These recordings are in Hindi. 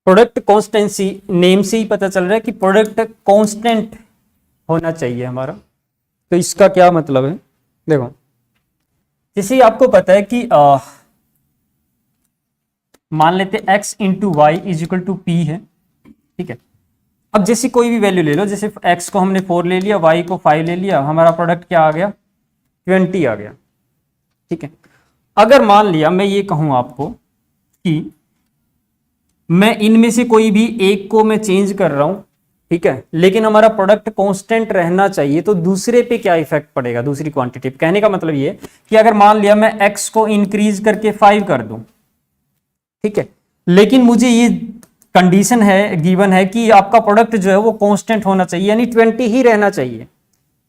प्रोडक्ट कॉन्स्टेंसी नेम से ही पता चल रहा है कि प्रोडक्ट कांस्टेंट होना चाहिए हमारा। तो इसका क्या मतलब है, देखो जैसे आपको पता है कि मान लेते x into y is equal to p है, ठीक है। अब जैसे कोई भी वैल्यू ले लो, जैसे x को हमने 4 ले लिया, y को 5 ले लिया, हमारा प्रोडक्ट क्या आ गया 20 आ गया, ठीक है। अगर मान लिया मैं ये कहूं आपको कि मैं इनमें से कोई भी एक को मैं चेंज कर रहा हूं, ठीक है, लेकिन हमारा प्रोडक्ट कांस्टेंट रहना चाहिए, तो दूसरे पे क्या इफेक्ट पड़ेगा, दूसरी क्वांटिटी। कहने का मतलब ये कि अगर मान लिया मैं x को इंक्रीज करके 5 कर दूं, ठीक है, लेकिन मुझे ये कंडीशन है, गिवन है कि आपका प्रोडक्ट जो है वो कांस्टेंट होना चाहिए, यानी 20 ही रहना चाहिए।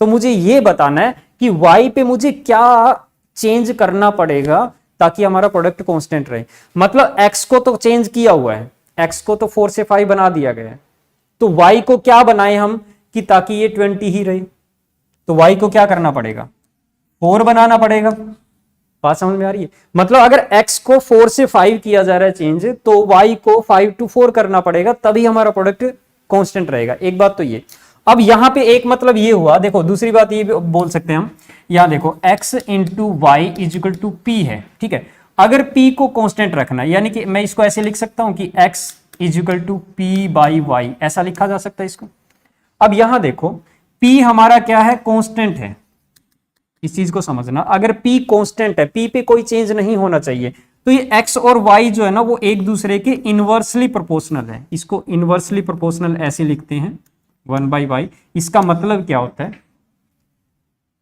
तो मुझे ये बताना है कि y पे मुझे क्या चेंज करना पड़ेगा ताकि हमारा प्रोडक्ट कांस्टेंट रहे। मतलब x को तो चेंज किया हुआ है, x को तो 4 से 5 बना दिया गया है, तो y को क्या बनाए हम कि ताकि ये 20 ही रहे। तो y को क्या करना पड़ेगा, 4 बनाना पड़ेगा। बात समझ में आ रही है? मतलब अगर x को 4 से 5 किया जा रहा है चेंज, तो y को 5 to 4 करना पड़ेगा, तभी हमारा प्रोडक्ट कांस्टेंट रहेगा। एक बात तो ये। अब यहां पे एक मतलब ये हुआ, देखो दूसरी बात ये भी बोल सकते हैं हम, यहां देखो x into y is equal to p है, ठीक है। अगर p को कांस्टेंट रखना, यानी कि मैं इसको ऐसे लिख सकता हूं कि x is equal to p by y, ऐसा लिखा जा सकता है इसको। अब यहां देखो p हमारा क्या है, कांस्टेंट है, इस चीज को समझना। अगर p कांस्टेंट है, p पे कोई चेंज नहीं होना चाहिए, तो ये x और y जो है ना वो एक दूसरे के इनवर्सली प्रोपोर्शनल है। इसको इनवर्सली प्रोपोर्शनल ऐसे लिखते हैं 1/y। इसका मतलब क्या होता है,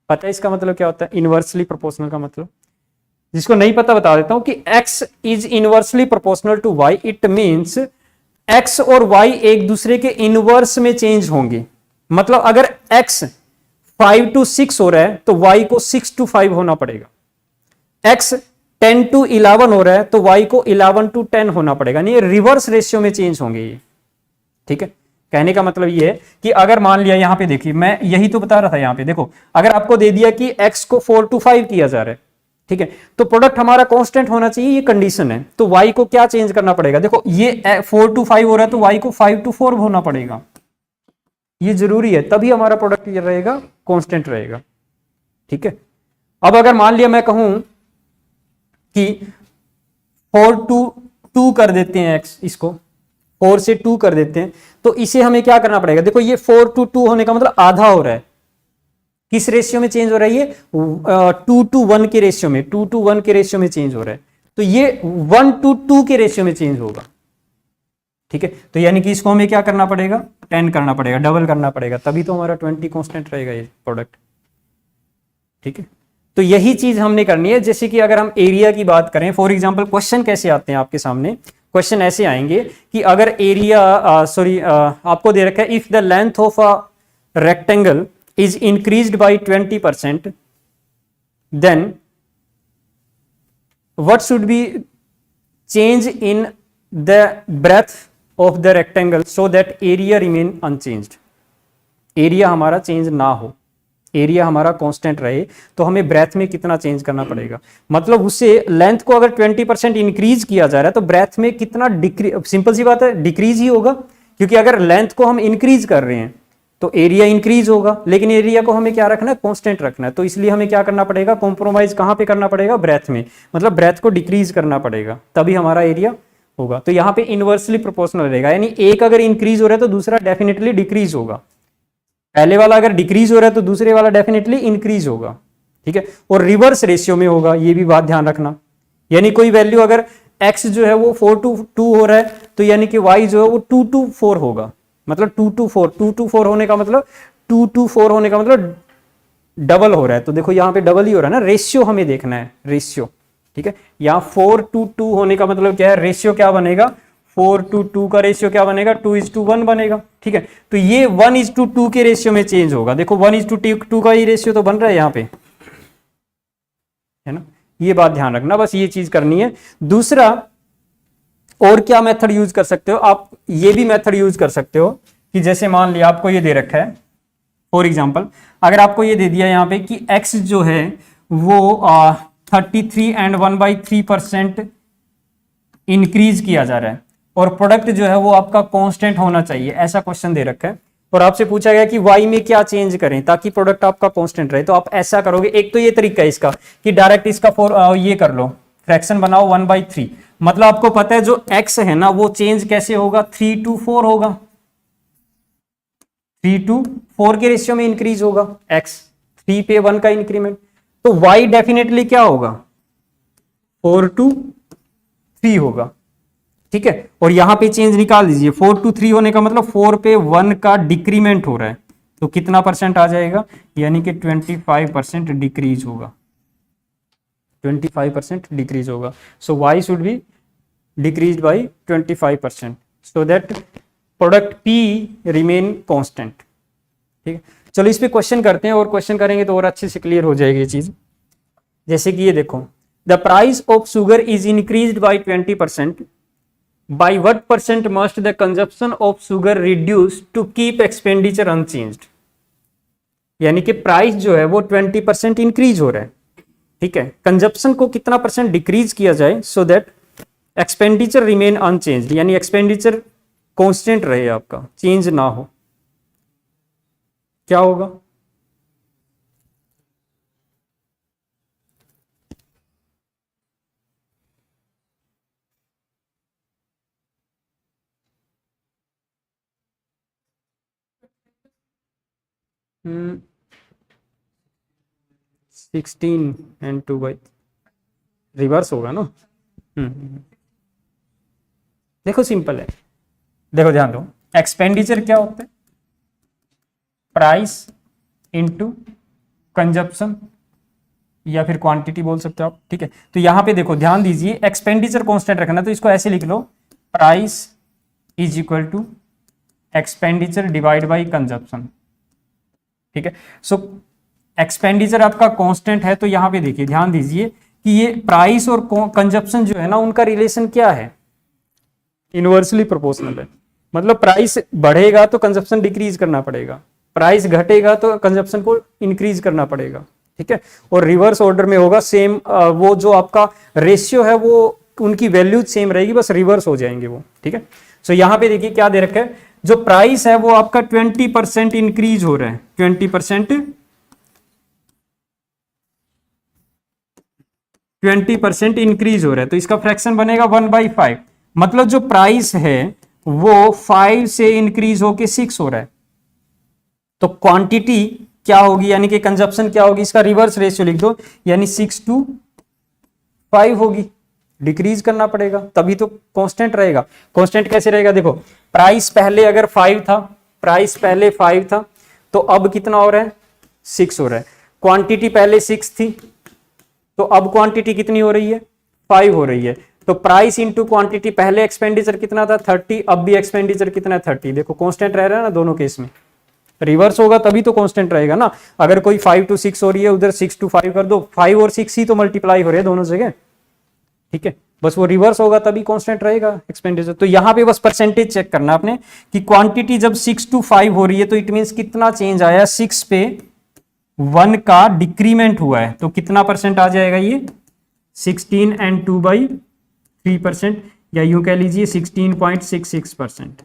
पता है इसका मतलब क्या होता है इनवर्सली प्रोपोर्शनल का मतलब? जिसको नहीं पता बता देता हूं कि x is inversely proportional to y, it means x और y एक दूसरे के इनवर्स में चेंज होंगे। मतलब अगर x 5 to 6 हो रहा है तो y को 6 to 5 होना पड़ेगा। x 10 to 11 हो रहा है तो y को 11 to 10 होना पड़ेगा। नहीं, रिवर्स रेशियो में चेंज होंगे ये, ठीक है। कहने का मतलब ये है कि अगर मान लिया, यहां पे देखिए मैं यही तो बता रहा था, यहां पे देखो अगर आपको दे दिया कि x को 4 to 5 किया जा रहा है, ठीक है, तो प्रोडक्ट हमारा कांस्टेंट होना चाहिए, ये कंडीशन है। तो y को क्या चेंज करना पड़ेगा, देखो ये 4 to 5 हो रहा है तो y को 5 to 4 होना पड़ेगा, ये जरूरी है, तभी हमारा प्रोडक्ट ये रहेगा कांस्टेंट रहेगा, ठीक है। अब अगर मान लिया मैं कहूं कि 4 to 2 कर देते हैं x, इसको 4 से 2 कर देते हैं, तो इसे हमें क्या करना पड़ेगा, देखो ये 4 to 2 होने का मतलब आधा हो रहा है। किस रेशियो में चेंज हो रहा है ये, 2 to 1 के रेशियो में, 2 to 1 के रेशियो में चेंज हो रहा है। तो ये 1 to 2 के रेशियो में चेंज होगा, ठीक है। तो यानी कि इसको हमें क्या करना पड़ेगा, 10 करना पड़ेगा, डबल करना पड़ेगा, तभी तो हमारा 20 कांस्टेंट रहेगा ये प्रोडक्ट, ठीक है। तो यही चीज हमने करनी है। जैसे कि अगर हम एरिया की बात करें, फॉर एग्जांपल क्वेश्चन कैसे आते हैं आपके सामने, क्वेश्चन ऐसे आएंगे कि अगर एरिया आपको दे रखा है, if the length of a rectangle is increased by 20%, then what should be change in the breadth of the rectangle so that area remain unchanged. Area हमारा चेंज ना हो, एरिया हमारा कांस्टेंट रहे, तो हमें ब्रेथ में कितना चेंज करना पड़ेगा। मतलब उससे लेंथ को अगर 20% इंक्रीज किया जा रहा है तो ब्रेथ में कितना डिक्रीज, सिंपल सी बात है डिक्रीज ही होगा, क्योंकि अगर लेंथ को हम इंक्रीज कर रहे हैं तो एरिया इंक्रीज होगा, लेकिन एरिया को हमें क्या रखना है, कांस्टेंट रखना है। तो इसलिए हमें क्या करना पड़ेगा, कॉम्प्रोमाइज कहां पे करना पड़ेगा, ब्रेथ में, मतलब ब्रेथ को डिक्रीज करना पड़ेगा, तभी हमारा एरिया होगा। तो यहाँ पे इनवर्सली प्रोपोर्शनल रहेगा, यानी एक अगर इंक्रीज हो रहा है तो दूसरा डेफिनेटली डिक्रीज होगा। पहले वाला अगर डिक्रीज हो रहा है तो दूसरे वाला डेफिनेटली इंक्रीज होगा, ठीक है। और रिवर्स रेशियो में होगा, ये भी बात ध्यान रखना। यानी कोई वैल्यू अगर x जो है वो 4 to 2 हो रहा है तो यानी कि y जो है वो 2 to 4 होगा। मतलब 2 to 4 होने का मतलब 2 to 4 होने का मतलब डबल हो रहा है। तो देखो यहाँ पे डबल ही हो रहा है ना, रेशियो हमें देखना है, रेशियो, ठीक है। यहाँ 4 to 2 होने का मतलब क्या है, रेशियो क्या बनेगा, 4 to 2 का रेशियो क्या बनेगा, 2:1 बनेगा, ठीक है। तो ये 1:2 के रेशियो में चेंज होगा। देखो 1:2 का ही रेशियो तो बन रहा है यहाँ पे, है ना। ये बात ध्यान रखना, बस ये चीज करनी है। दूसरा और क्या मेथड यूज कर सकते हो आप, ये भी मेथड यूज कर सकते हो कि जैसे मान लिया आपको ये दे रखा है, फॉर एग्जाम्पल अगर आपको ये दे दिया यहाँ पे कि x जो है वो 33 and 1/3% इंक्रीज किया जा रहा है, और प्रोडक्ट जो है वो आपका कांस्टेंट होना चाहिए, ऐसा क्वेश्चन दे रखा है। और आपसे पूछा गया कि y में क्या चेंज करें ताकि प्रोडक्ट आपका कांस्टेंट रहे, तो आप ऐसा करोगे। एक तो ये तरीका है इसका कि डायरेक्ट इसका ये कर लो, फ्रैक्शन बनाओ 1/3। मतलब आपको पता है जो x है ना वो चेंज कैसे होगा, 3 to 4 होगा, 3 to 4 के रेशियो में इंक्रीज होगा x, 3 पे 1 का इंक्रीमेंट। तो y डेफिनेटली क्या होगा, 4 to 3 होगा, ठीक है। और यहां पे चेंज निकाल दीजिए, 4 to 3 होने का मतलब 4 पे 1 का डिक्रीमेंट हो रहा है, तो कितना परसेंट आ जाएगा, यानी कि 25% डिक्रीज होगा, 25% डिक्रीज होगा। सो y should be decrease by 25% so that product P remain constant, ठीक है। चलो इस पे क्वेश्चन करते हैं, और क्वेश्चन करेंगे तो और अच्छे से क्लियर हो जाएगी ये चीज। जैसे कि ये देखो, the price of sugar is increased by 20%, by what percent must the consumption of sugar reduce to keep expenditure unchanged. यानी कि प्राइस जो है वो 20% इंक्रीज हो रहा है, ठीक है, कंजप्शन को कितना परसेंट डिक्रीज किया जाए so that expenditure remain unchanged, यानी एक्सपेंडिचर कांस्टेंट रहे, आपका चेंज ना हो, क्या होगा। हम्म 16 and 2/, रिवर्स होगा ना। देखो सिंपल है, देखो ध्यान दो, एक्सपेंडिचर क्या होता है, प्राइस इनटू कंजप्शन या फिर क्वांटिटी बोल सकते हो आप, ठीक है। तो यहां पे देखो ध्यान दीजिए, एक्सपेंडिचर कांस्टेंट रखना, तो इसको ऐसे लिख लो, price is equal to expenditure divide by consumption, ठीक है। सो एक्सपेंडिचर आपका कांस्टेंट है, तो यहां पे देखिए ध्यान दीजिए कि ये प्राइस और कंजप्शन जो है ना उनका रिलेशन क्या है, इनवर्सली प्रोपोर्शनल है। मतलब प्राइस बढ़ेगा तो कंजप्शन डिक्रीज करना पड़ेगा, प्राइस घटेगा तो कंजप्शन को इंक्रीज करना पड़ेगा, ठीक है। और रिवर्स ऑर्डर में होगा सेम, वो जो आपका रेशियो है वो उनकी वैल्यूज सेम रहेगी, बस रिवर्स हो जाएंगे वो, ठीक है। सो यहां पे देखिए क्या दे रखा है, जो प्राइस है वो आपका 20% इंक्रीज हो रहा है, 20% इंक्रीज हो रहा है, तो इसका फ्रैक्शन बनेगा 1/5। मतलब जो प्राइस है वो 5 से इंक्रीज होके 6 हो रहा है, तो क्वांटिटी क्या होगी, यानी कि कंजप्शन क्या होगी, इसका रिवर्स रेशियो लिख दो, यानी 6 to 5 होगी, डिक्रीज करना पड़ेगा तभी तो कांस्टेंट रहेगा। कांस्टेंट कैसे रहेगा, देखो प्राइस पहले अगर 5 था, प्राइस पहले 5 था, तो अब कितना हो रहा है, 6 हो रहा है। क्वांटिटी पहले 6 थी, तो अब क्वांटिटी कितनी हो रही है, 5 हो रही है। तो प्राइस इंटू क्वांटिटी, पहले एक्सपेंडिचर कितना था 30, अब भी एक्सपेंडिचर कितना है 30, देखो कांस्टेंट रह रहा है ना दोनों केस में, रिवर्स होगा तभी तो कांस्टेंट रहेगा ना। अगर कोई 5 to 6 हो रही है, उधर 6 to 5 कर दो, 5 और 6 ही तो मल्टीप्लाई हो रहे हैं दोनों जगह, ठीक है, बस वो रिवर्स होगा तभी कांस्टेंट रहेगा एक्सपेंडिचर। तो यहां पे बस परसेंटेज चेक करना आपने कि क्वांटिटी जब 6 to 5 हो रही है तो इट मींस कितना चेंज आया, 6 पे 1 का डिक्रीमेंट हुआ है, तो कितना परसेंट आ जाएगा ये, 16 and 2/3%, या यूं कह लीजिए 16.66%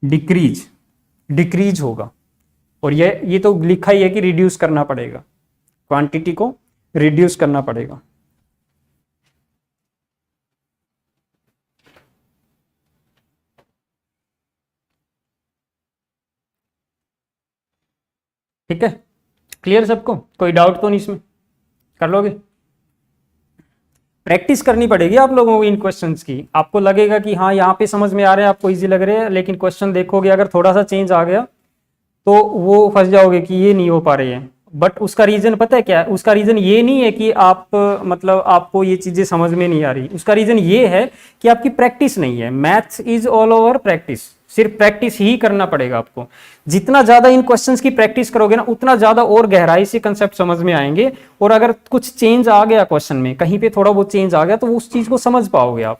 डिक्रीज होगा। और ये तो लिखा ही है कि रिड्यूस करना पड़ेगा, क्वांटिटी को रिड्यूस करना पड़ेगा। ठीक है, क्लियर सबको, कोई डाउट तो नहीं इसमें, कर लोगे। प्रैक्टिस करनी पड़ेगी आप लोगों को इन क्वेश्चंस की, आपको लगेगा कि हाँ यहाँ पे समझ में आ रहे हैं, आपको इजी लग रहे हैं, लेकिन क्वेश्चन देखोगे अगर थोड़ा सा चेंज आ गया तो वो फंस जाओगे कि ये नहीं हो पा रही है। बट उसका रीजन पता है क्या है, उसका रीजन ये नहीं है कि आप मतलब आपको ये चीजें समझ में नहीं आ रही, उसका रीजन ये है कि आपकी प्रैक्टिस नहीं है। Maths is all over practice, सिर्फ प्रैक्टिस ही करना पड़ेगा आपको। जितना ज्यादा इन क्वेश्चंस की प्रैक्टिस करोगे ना, उतना ज्यादा और गहराई से कंसेप्ट समझ में आएंगे। और अगर कुछ चेंज आ गया क्वेश्चन में, कहीं पे थोड़ा बहुत चेंज आ गया, तो उस चीज को समझ पाओगे आप।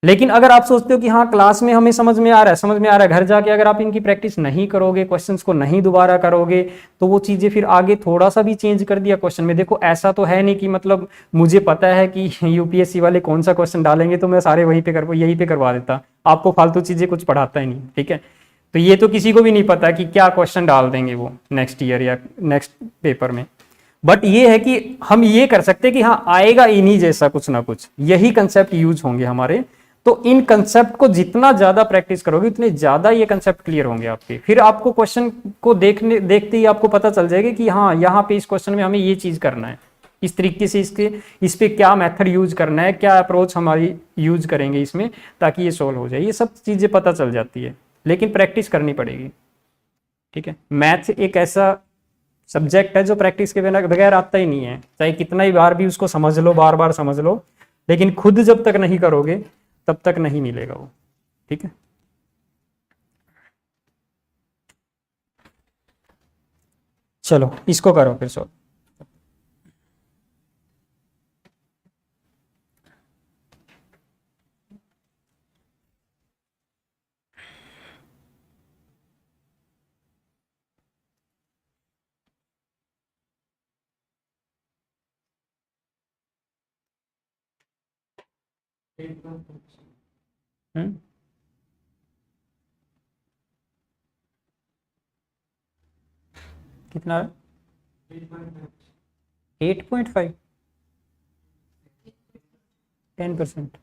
लेकिन अगर आप सोचते हो कि हाँ क्लास में हमें समझ में आ रहा है, समझ में आ रहा है, घर जाके अगर आप इनकी प्रैक्टिस नहीं करोगे, क्वेश्चंस को नहीं दोबारा करोगे, तो वो चीजें फिर आगे थोड़ा सा भी चेंज कर दिया क्वेश्चन में, देखो ऐसा तो है नहीं कि मतलब मुझे पता है कि यूपीएससी वाले कौन सा क्वेश्चन डालेंगे तो मैं सारे वहीं पे यहीं पे करवा देता, आपको फालतू चीजें कुछ पढ़ाता ही नहीं, ठीक है। तो ये तो किसी को भी नहीं पता कि क्या क्वेश्चन डाल देंगे वो नेक्स्ट ईयर या नेक्स्ट पेपर में। बट ये है कि हम ये कर सकते हैं कि हाँ आएगा इन्हीं जैसा कुछ ना कुछ, यही कंसेप्ट यूज होंगे हमारे। तो इन कंसेप्ट को जितना ज्यादा प्रैक्टिस करोगे उतने ज्यादा ये कंसेप्ट क्लियर होंगे आपके, फिर आपको क्वेश्चन को देखते ही आपको पता चल जाएगा कि हाँ यहाँ पे इस क्वेश्चन में हमें ये चीज करना है, इस तरीके से इस पे क्या मेथड यूज करना है, क्या अप्रोच हमारी यूज करेंगे इसमें ताकि ये सोल्व हो जाए, ये सब चीजें पता चल जाती है, लेकिन प्रैक्टिस करनी पड़ेगी, ठीक है। मैथ एक ऐसा सब्जेक्ट है जो प्रैक्टिस के बिना बगैर आता ही नहीं है, चाहे कितना ही बार भी उसको समझ लो, बार बार समझ लो, लेकिन खुद जब तक नहीं करोगे तब तक नहीं मिलेगा वो, ठीक है। चलो इसको करो फिर सॉल्व। हम्म, कितना है? 8.5, 10%।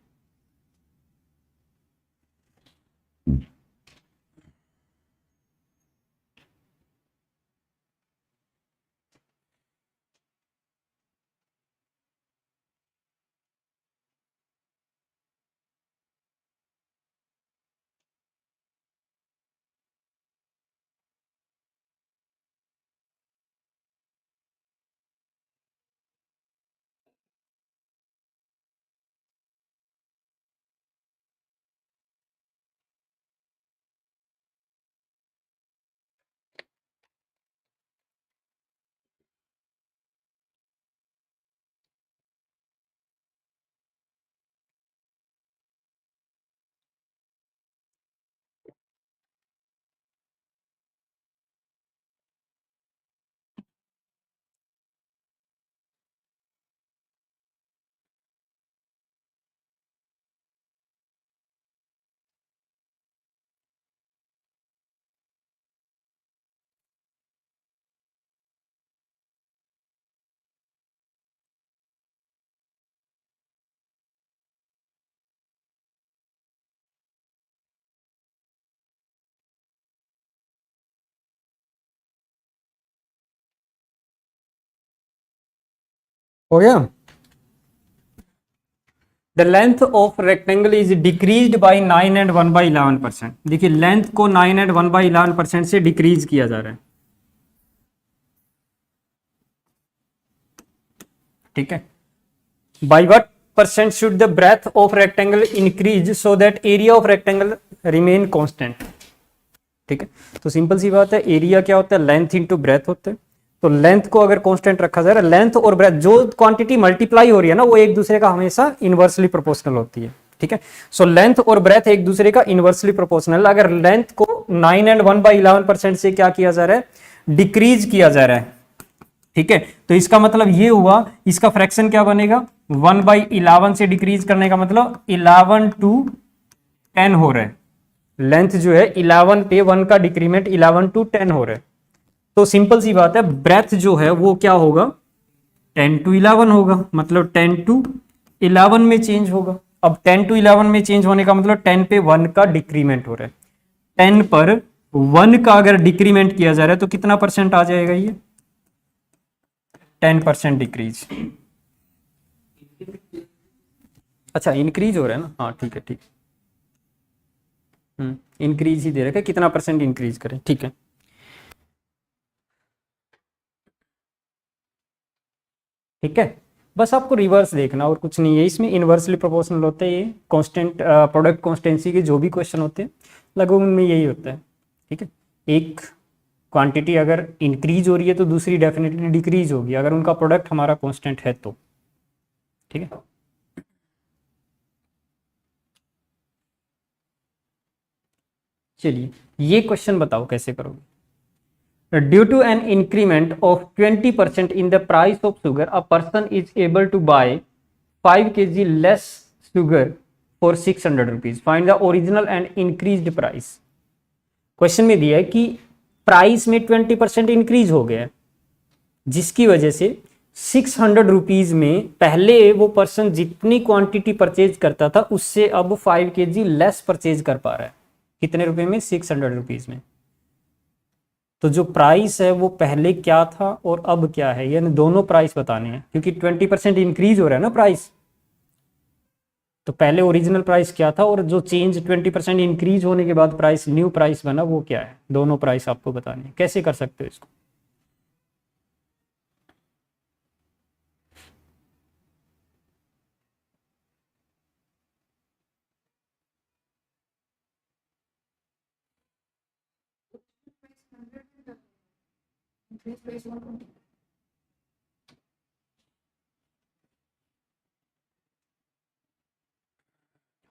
हो गया। The length of rectangle is decreased bye 9 and 1/11%। देखिए लेंथ को 9 एंड 1/11% से डिक्रीज किया जा रहा है, ठीक है। By what percent should the breadth of rectangle increase so that area of rectangle remain constant, ठीक है। तो सिंपल सी बात है, एरिया क्या होता है, लेंथ इंटू ब्रेथ होता है। तो लेंथ को अगर कांस्टेंट रखा जा रहा है, लेंथ और ब्रेथ जो क्वांटिटी मल्टीप्लाई हो रही है ना वो एक दूसरे का हमेशा इनवर्सली प्रोपोर्शनल होती है, ठीक है। सो लेंथ और ब्रेथ एक दूसरे का इनवर्सली प्रोपोर्शनल, अगर लेंथ को 9 एंड 1/11% से क्या किया जा रहा है, डिक्रीज किया जा रहा है, ठीक है। तो इसका मतलब ये हुआ, इसका फ्रैक्शन क्या बनेगा, 1/11 से डिक्रीज करने का मतलब 11 to 10 हो रहा है। लेंथ जो है 11 पे 1 का डिक्रीमेंट 11 to 10 हो रहा है। तो सिंपल सी बात है, ब्रेथ जो है वो क्या होगा, 10 to 11 होगा, मतलब 10 to 11 में चेंज होगा। अब 10 to 11 में चेंज होने का मतलब 10 पे 1 का डिक्रीमेंट हो रहा है, 10 पर 1 का अगर डिक्रीमेंट किया जा रहा है तो कितना परसेंट आ जाएगा, ये 10% डिक्रीज। अच्छा इंक्रीज हो रहा है ना, हाँ ठीक है ठीक, इंक्रीज ही दे रखा है, कितना परसेंट इंक्रीज करें, ठीक है। ठीक है, बस आपको रिवर्स देखना और कुछ नहीं है इसमें, इनवर्सली प्रोपोर्शनल होते हैं ये, कांस्टेंट प्रोडक्ट कॉन्स्टेंसी के जो भी क्वेश्चन होते हैं लगभग उनमें यही होता है, ठीक है। एक क्वांटिटी अगर इंक्रीज हो रही है तो दूसरी डेफिनेटली डिक्रीज होगी अगर उनका प्रोडक्ट हमारा कांस्टेंट है तो, ठीक है। चलिए ये क्वेश्चन बताओ कैसे करोगे। Due to an increment of 20% in the price of sugar a person is able to buy 5 kg less sugar for 600 rupees, find the original and increased price. Question में दिया है कि प्राइस में 20% इंक्रीज हो गया है, जिसकी वजह से 600 रुपीज में पहले वो पर्सन जितनी क्वांटिटी परचेज करता था उससे अब 5 kg लेस परचेज कर पा रहा है। कितने रुपए में? 600 रुपीज में। तो जो प्राइस है वो पहले क्या था और अब क्या है, यानी दोनों प्राइस बताने हैं, क्योंकि 20% इंक्रीज हो रहा है ना प्राइस। तो पहले ओरिजिनल प्राइस क्या था और जो चेंज 20% इंक्रीज होने के बाद प्राइस न्यू प्राइस बना वो क्या है, दोनों प्राइस आपको बताने हैं। कैसे कर सकते हो इसको?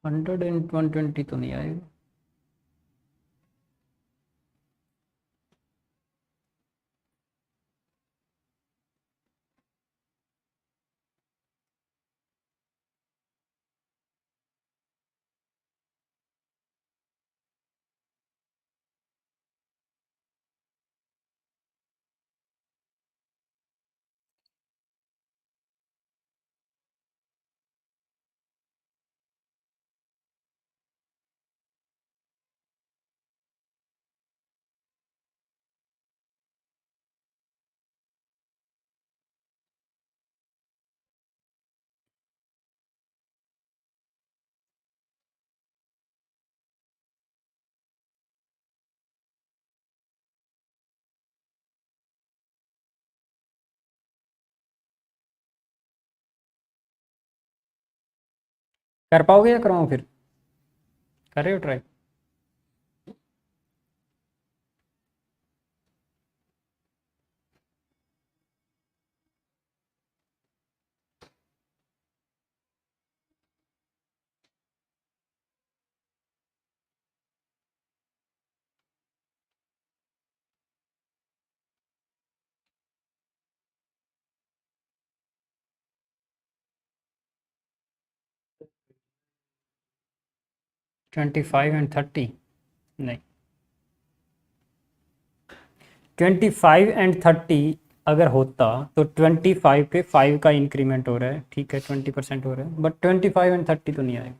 हंड्रेड एंड 120 तो नहीं आएगा। कर पाओगे या करवाऊं फिर? कर रहे हो try? Twenty five and thirty नहीं, 25 एंड 30 अगर होता तो 25 पे 5 का इंक्रीमेंट हो रहा है, ठीक है, 20% हो रहा है, बट 25 एंड 30 तो नहीं आएगा।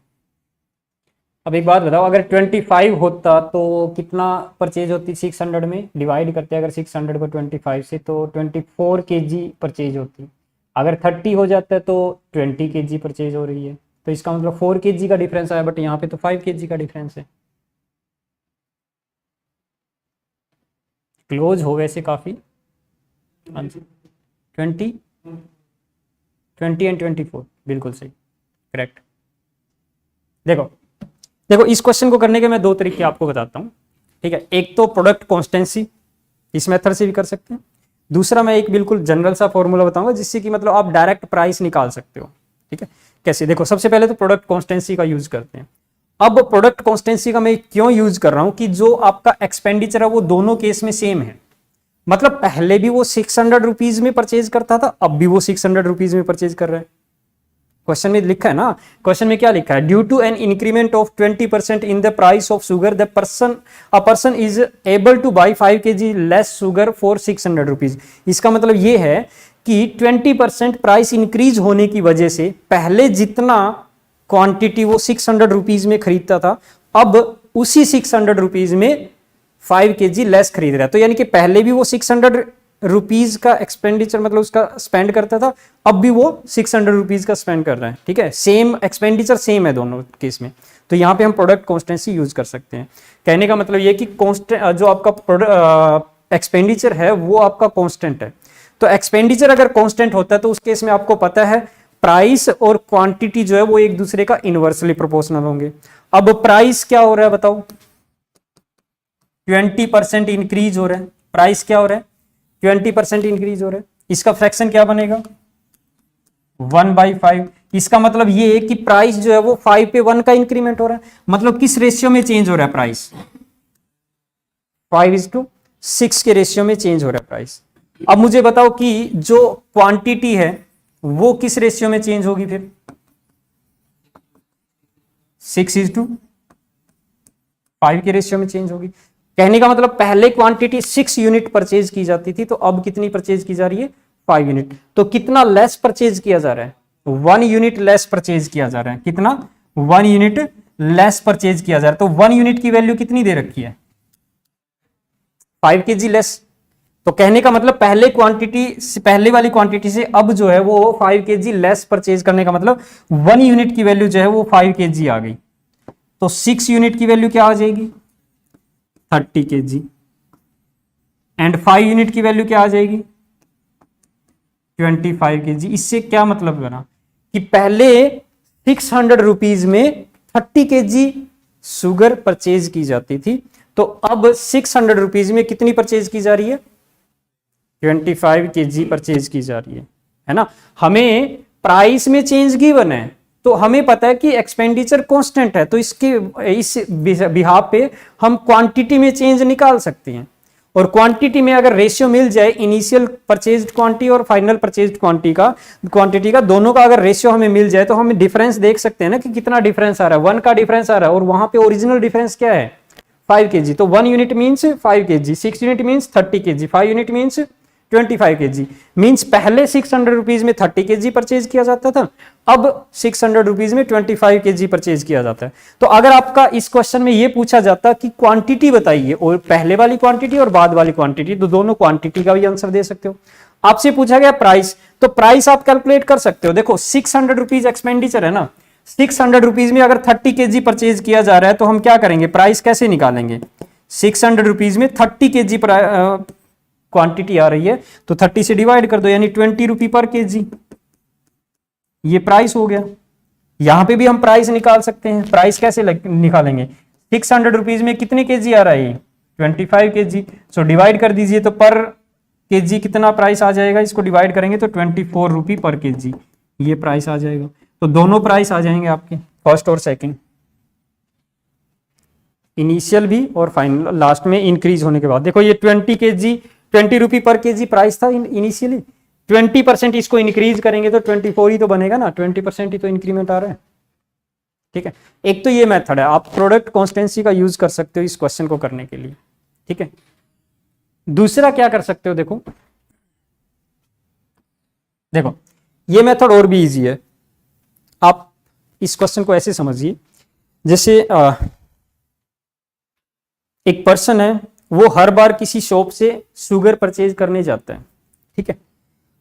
अब एक बात बताओ, अगर 25 होता तो कितना परचेज होती? 600 में डिवाइड करते अगर 600 को 25 से तो 24 kg परचेज होती। अगर 30 हो जाता है तो 20 kg परचेज हो रही है, तो इसका मतलब 4 kg का डिफरेंस आया, बट यहाँ पे तो 5 kg का डिफरेंस है। क्लोज हो वैसे काफ़ी। हाँ जी, 20 20 एंड 24 बिल्कुल सही, करेक्ट। देखो देखो इस क्वेश्चन को करने के मैं दो तरीके आपको बताता हूँ, ठीक है। एक तो प्रोडक्ट कॉन्स्टेंसी, इस मेथड से भी कर सकते हैं। दूसरा मैं एक बिल्कुल जनरल सा फॉर्मूला बताऊंगा जिससे कि मतलब आप डायरेक्ट प्राइस निकाल सकते हो, ठीक है। कैसे? देखो सबसे पहले तो प्रोडक्ट कॉन्स्टेंसी का यूज करते हैं। अब प्रोडक्ट कॉन्स्टेंसी का मैं क्यों यूज कर रहा हूं कि जो आपका एक्सपेंडिचर है वो दोनों केस में सेम है। मतलब पहले भी वो 600 रुपीज में परचेज करता था, अब भी वो 600 रुपीज में परचेज कर रहा है। क्वेश्चन में लिखा है ना, क्वेश्चन में क्या लिखा है? Due to an increment of 20% in the price of sugar the person is able to buy 5 kg less sugar for 600 rupees. इसका मतलब ये है कि 20% प्राइस इंक्रीज होने की वजह से पहले जितना क्वांटिटी वो 600 रुपीज में खरीदता था, अब उसी 600 रुपीज में 5 kg लेस खरीद रहा है। तो यानी कि पहले भी वो 600 रुपीज का एक्सपेंडिचर मतलब उसका स्पेंड करता था, अब भी वो 600 रुपीज का स्पेंड कर रहा है, ठीक है। सेम एक्सपेंडिचर सेम है दोनों केस में, तो यहाँ पे हम प्रोडक्ट कॉन्स्टेंसी यूज कर सकते हैं। कहने का मतलब ये कि कॉन्स्टेंट जो आपका एक्सपेंडिचर है वो आपका कॉन्स्टेंट है। तो एक्सपेंडिचर अगर कॉन्स्टेंट होता है तो उस केस में आपको पता है प्राइस और क्वांटिटी जो है वो एक दूसरे का इनवर्सली प्रोपोर्शनल होंगे। अब प्राइस क्या हो रहा है बताओ? 20% इंक्रीज हो रहा है, प्राइस क्या हो रहा है? 20% इंक्रीज हो रहा है। इसका फ्रैक्शन क्या बनेगा? 1/5। इसका मतलब ये है कि प्राइस जो है वो 5 पे 1 का इंक्रीमेंट हो रहा है। मतलब किस रेशियो में चेंज हो रहा है प्राइस? 5:6 के रेशियो में चेंज हो रहा है प्राइस। अब मुझे बताओ कि जो क्वांटिटी है वो किस रेशियो में चेंज होगी फिर? 6:5 के रेशियो में चेंज होगी। कहने का मतलब पहले क्वांटिटी 6 यूनिट परचेज की जाती थी, तो अब कितनी परचेज की जा रही है? 5 यूनिट। तो कितना लेस परचेज किया जा रहा है? 1 यूनिट लेस परचेज किया जा रहा है। कितना? 1 यूनिट लेस परचेज किया जा रहा है। तो 1 यूनिट की वैल्यू कितनी दे रखी है? 5 kg लेस। तो कहने का मतलब पहले वाली क्वांटिटी से अब जो है वो 5 kg लेस परचेज करने का मतलब 1 यूनिट की वैल्यू जो है वो 5 kg आ गई। तो 6 यूनिट की वैल्यू क्या आ जाएगी? 30 kg। एंड 5 यूनिट की वैल्यू क्या आ जाएगी? 25 kg। इससे क्या मतलब बना कि पहले 600 रुपीज में 30 kg शुगर परचेज की जाती थी, तो अब 600 रुपीज में कितनी परचेज की जा रही है? 25 kg परचेज की जा रही है ना। हमें प्राइस में चेंज गिवन है, तो हमें पता है कि एक्सपेंडिचर कांस्टेंट है, तो इस बिहाफ पे हम क्वांटिटी में चेंज निकाल सकते हैं। और क्वांटिटी में अगर रेशियो मिल जाए इनिशियल परचेज्ड क्वांटिटी और फाइनल परचेज्ड क्वांटिटी का दोनों का अगर रेशियो हमें मिल जाए तो हम डिफरेंस देख सकते हैं ना कि कितना डिफरेंस आ रहा है। 1 का डिफरेंस आ रहा है और वहां पे ओरिजिनल डिफरेंस क्या है? 5 kg। तो 1 unit means 5 kg, 6 unit means 30 kg, 5 unit means 25 kg। Means पहले 600 रुपीज में 30 kg परचेज किया जाता था, अब 600 रुपीज में 25 kg परचेज किया जाता है। तो अगर आपका इस क्वेश्चन में ये पूछा जाता कि क्वांटिटी बताइए, और पहले वाली क्वांटिटी और बाद वाली क्वांटिटी, तो दोनों क्वांटिटी का भी आंसर दे सकते हो। आपसे पूछा गया प्राइस, तो प्राइस आप कैलकुलेट कर सकते हो। देखो 600 रुपीज एक्सपेंडिचर है ना, 600 रुपीज में अगर 30 kg परचेज किया जा रहा है तो हम क्या करेंगे? प्राइस कैसे निकालेंगे? 600 रुपीज में 30 kg क्वांटिटी आ रही है तो 30 से डिवाइड कर दो, यानी 20 रुपी पर kg। ये प्राइस हो गया। यहां पे भी हम प्राइस निकाल सकते हैं। प्राइस कैसे निकालेंगे? 600 रुपीज में कितने kg आ रहा है? 25 kg। सो डिवाइड कर दीजिए, तो पर kg कितना प्राइस आ जाएगा? इसको डिवाइड करेंगे तो 24 रुपी पर kg ये प्राइस आ जाएगा। तो दोनों प्राइस आ जाएंगे आपके, फर्स्ट और सेकंड, इनिशियल भी और फाइनल, लास्ट में इंक्रीज होने के बाद। देखो ये 20 रुपी पर kg प्राइस था इनिशियली, 20% इसको इंक्रीज करेंगे तो 24 ही तो बनेगा ना, 20% ही तो इंक्रीमेंट आ रहा है। ठीक है, एक तो ये मेथड है, आप प्रोडक्ट कॉन्स्टेंसी का यूज कर सकते हो इस क्वेश्चन को करने के लिए। ठीक है, दूसरा क्या कर सकते हो? देखो ये मेथड और भी इजी है। आप इस क्वेश्चन को ऐसे समझिए, जैसे एक पर्सन है, वो हर बार किसी शॉप से शुगर परचेज करने जाता है। ठीक है,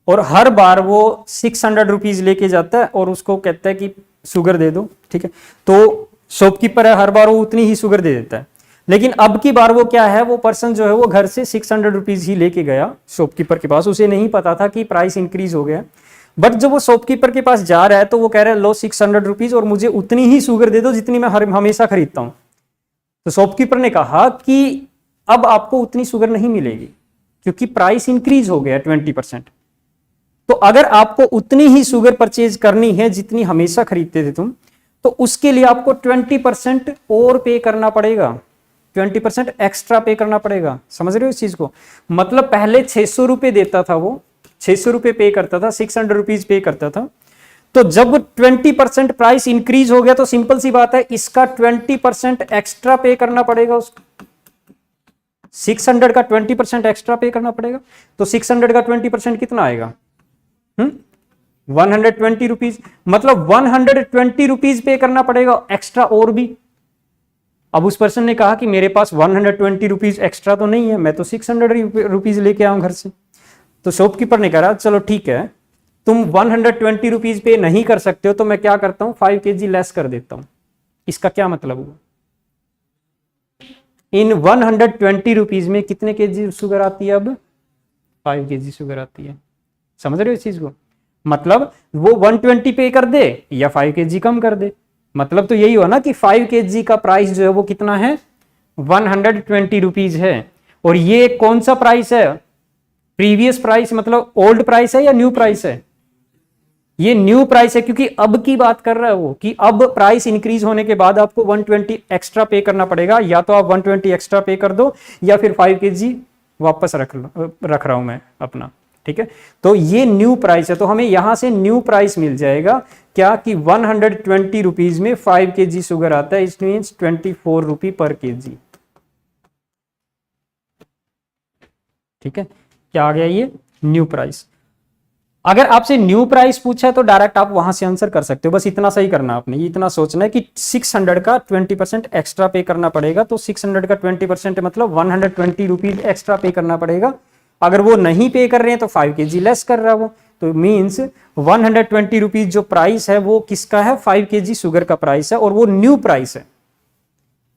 और हर बार वो 600 रुपीज लेके जाता है और उसको कहता है कि शुगर दे दो। ठीक है, तो शॉपकीपर है, हर बार वो उतनी ही शुगर दे देता है। लेकिन अब की बार वो क्या है, वो पर्सन जो है वो घर से 600 रुपीज ही लेके गया शॉपकीपर के पास। उसे नहीं पता था कि प्राइस इंक्रीज हो गया। बट जब वो शॉपकीपर के पास जा रहा है तो वो कह रहा है लो 600 रुपीज और मुझे उतनी ही शुगर दे दो जितनी मैं हमेशा खरीदता हूं। तो शॉपकीपर ने कहा कि अब आपको उतनी शुगर नहीं मिलेगी क्योंकि प्राइस इंक्रीज हो गया 20%। तो अगर आपको उतनी ही शुगर परचेज करनी है जितनी हमेशा खरीदते थे तुम, तो उसके लिए आपको 20% और पे करना पड़ेगा, 20% एक्स्ट्रा पे करना पड़ेगा। समझ रहे हो इस चीज को? मतलब पहले 600 रुपए देता था, वो 600 रुपए पे करता था, 600 रुपीज पे करता था। तो जब 20% प्राइस इंक्रीज हो गया तो सिंपल सी बात है, इसका 20% एक्स्ट्रा पे करना पड़ेगा उसको। 600 का 20% एक्स्ट्रा पे करना पड़ेगा। तो 600 का 20% कितना आएगा? 120 रुपीज। मतलब 120 रुपीज पे करना पड़ेगा एक्स्ट्रा और भी। अब उस पर्सन ने कहा कि मेरे पास 120 रुपीज एक्स्ट्रा तो नहीं है, मैं तो 600 रुपीज लेके आऊं घर से। तो शॉपकीपर ने कहा चलो ठीक है, तुम 120 रुपीज पे नहीं कर सकते हो तो मैं क्या करता हूं, 5 kg लेस कर देता हूं। इसका क्या मतलब हुआ? इन 120 रुपीज में कितने kg शुगर आती है? अब 5 kg शुगर आती है। समझ रहे हो इस चीज को? मतलब वो 120 पे कर दे या 5 kg कम कर दे। मतलब तो यही हुआ ना कि 5 kg का प्राइस जो है वो कितना है? 120 रुपीज है। और ये कौन सा प्राइस है? प्रीवियस प्राइस, मतलब ओल्ड प्राइस है या न्यू प्राइस है? ये न्यू प्राइस है क्योंकि अब की बात कर रहा है वो, कि अब प्राइस इंक्रीज होने के बाद आपको 120 एक्स्ट्रा पे करना पड़ेगा, या तो आप 120 एक्स्ट्रा पे कर दो या फिर 5 kg वापस रख रहा हूं मैं अपना। ठीक है, तो ये न्यू प्राइस है, तो हमें यहां से न्यू प्राइस मिल जाएगा क्या कि 120 रुपीज में 5 kg शुगर आता है, इट मीन्स 24 रुपी पर kg। ठीक है, क्या आ गया ये न्यू प्राइस। अगर आपसे न्यू प्राइस पूछा है तो डायरेक्ट आप वहां से आंसर कर सकते हो, बस इतना सही करना आपने, ये इतना सोचना है कि 600 का 20% एक्स्ट्रा पे करना पड़ेगा, तो 600 का 20% मतलब 120 रुपीज एक्स्ट्रा पे करना पड़ेगा। अगर वो नहीं पे कर रहे हैं तो 5 kg लेस कर रहा है वो, तो मीन्स 120 रुपीज जो प्राइस है वो किसका है, 5 kg शुगर का प्राइस है, और वो न्यू प्राइस है।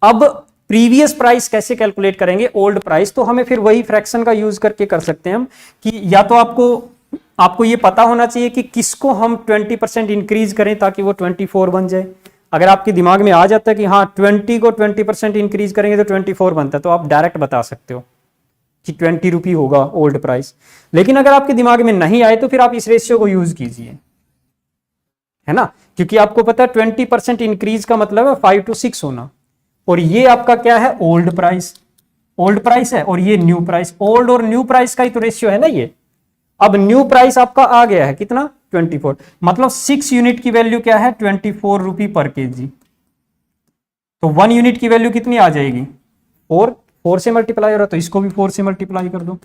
अब प्रीवियस प्राइस कैसे कैलकुलेट करेंगे, ओल्ड प्राइस, तो हमें फिर वही फ्रैक्शन का यूज करके कर सकते हैं हम, कि या तो आपको ये पता होना चाहिए कि किसको हम 20% इंक्रीज करें ताकि वो 24 बन जाए। अगर आपके दिमाग में आ जाता है कि हाँ 20 को 20% इंक्रीज करेंगे तो 24 बनता है, तो आप डायरेक्ट बता सकते हो कि 20 रुपी होगा ओल्ड प्राइस। लेकिन अगर आपके दिमाग में नहीं आए तो फिर आप इस रेशियो को यूज कीजिए, है ना, क्योंकि आपको पता है 20% इंक्रीज का मतलब है 5 to 6 होना, और ये आपका क्या है, ओल्ड प्राइस है, और ये न्यू प्राइस, ओल्ड और न्यू प्राइस का ही तो रेशियो है ना ये। अब न्यू प्राइस आपका आ गया है कितना, 24, मतलब 6 यूनिट की वैल्यू क्या है, 24 रुपी पर kg। तो 1 यूनिट की वैल्यू कितनी आ जाएगी, 4 से मल्टीप्लाई हो रहा है तो इसको भी 4 से मल्टीप्लाई कर दो।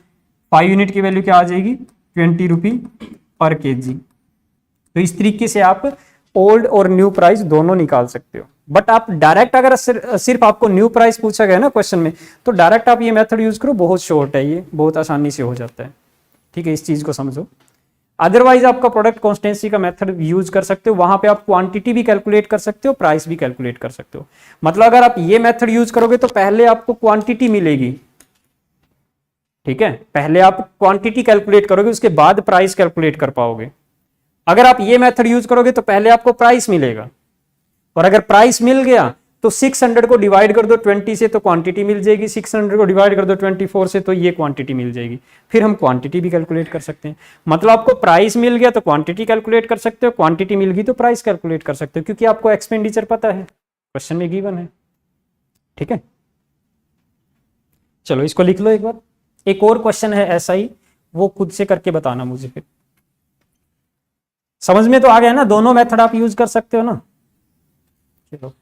5 यूनिट की वैल्यू क्या आ जाएगी, 20 रुपी पर kg। तो इस तरीके से आप ओल्ड और न्यू प्राइस दोनों निकाल सकते हो। बट आप डायरेक्ट अगर सिर्फ आपको न्यू प्राइस पूछा गया ना क्वेश्चन में, तो डायरेक्ट आप ये मेथड यूज करो, बहुत शॉर्ट है ये, बहुत आसानी से हो जाता है। ठीक है, इस चीज को समझो। अदरवाइज आपका प्रोडक्ट कॉन्स्टेंसी का मेथड यूज कर सकते हो, वहां पे आप क्वांटिटी भी कैलकुलेट कर सकते हो, प्राइस भी कैलकुलेट कर सकते हो। मतलब अगर आप ये मेथड यूज करोगे तो पहले आपको क्वांटिटी मिलेगी, ठीक है, पहले आप क्वांटिटी कैलकुलेट करोगे, उसके बाद प्राइस कैलकुलेट कर पाओगे। अगर आप ये मेथड यूज करोगे तो पहले आपको प्राइस मिलेगा, और अगर प्राइस मिल गया तो 600 को डिवाइड कर दो 20 से तो क्वांटिटी मिल जाएगी, 600 को डिवाइड कर दो 24 से तो ये क्वांटिटी मिल जाएगी। फिर हम क्वांटिटी भी कैलकुलेट कर सकते हैं। मतलब आपको प्राइस मिल गया तो क्वांटिटी कैलकुलेट कर सकते हो, क्वांटिटी मिल गई तो प्राइस कैलकुलेट कर सकते हो, क्योंकि आपको एक्सपेंडिचर पता है, क्वेश्चन में गिवन है। ठीक है, चलो इसको लिख लो एक बार। एक और क्वेश्चन है ऐसा ही, वो खुद से करके बताना मुझे। फिर समझ में तो आ गया ना, दोनों मेथड आप यूज कर सकते हो ना। चलो